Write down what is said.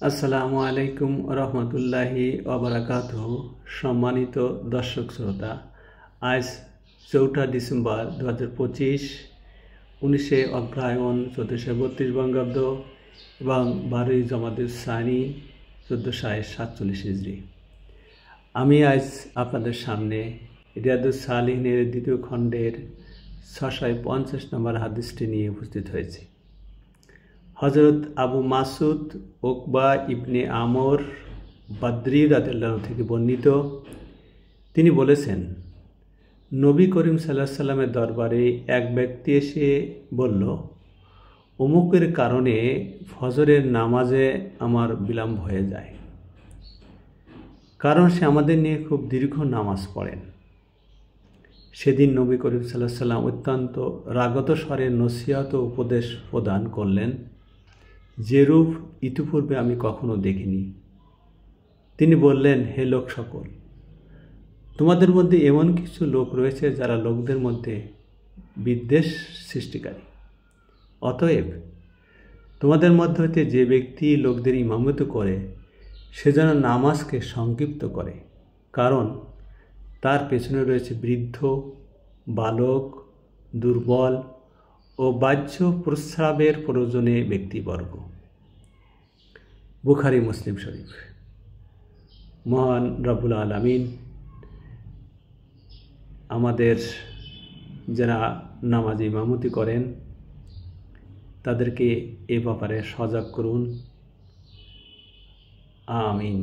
আসসালামু আলাইকুম রহমতুল্লাহি ওবারাকাতুহু। সম্মানিত দর্শক শ্রোতা, আজ 4 ডিসেম্বর 2025, 19 অগ্রহায়ণ 1432 বঙ্গাব্দ এবং 12 জমাদুস সানি 1447 হিজরি। আমি আজ আপনাদের সামনে রিয়াদুস সালিহিনের 2য় খণ্ডের 650 নম্বর হাদিসটি নিয়ে উপস্থিত হয়েছি। হজরত আবু মাসুদ উকবা ইবনে আমর বদরি রাদিয়াল্লাহু থেকে বর্ণিত, তিনি বলেছেন, নবী করিম সাল্লাল্লাহু আলাইহি সাল্লামের দরবারে এক ব্যক্তি এসে বলল, অমুকের কারণে ফজরের নামাজে আমার বিলম্ব হয়ে যায়, কারণ সে আমাদের নিয়ে খুব দীর্ঘ নামাজ পড়েন। সেদিন নবী করিম সাল্লাল্লাহু আলাইহি সাল্লাম অত্যন্ত রাগত স্বরে নসিহত ও উপদেশ প্রদান করলেন, যেরূপ ইতিপূর্বে আমি কখনো দেখিনি। তিনি বললেন, হে লোক সকল, তোমাদের মধ্যে এমন কিছু লোক রয়েছে যারা লোকদের মধ্যে বিদ্বেষ সৃষ্টিকারী। অতএব তোমাদের মধ্যে হতে যে ব্যক্তি লোকদের ইমামতি করে সে যেন নামাজকে সংক্ষিপ্ত করে, কারণ তার পেছনে রয়েছে বৃদ্ধ, বালক, দুর্বল ও বাহ্য প্রস্রাবের প্রয়োজনে ব্যক্তিবর্গ। বুখারী মুসলিম শরীফ। মহান রব্বুল আলামিন আমাদের যারা নামাজে ইমামতি করেন তাদেরকে এ ব্যাপারে সজাগ করুন। আমিন।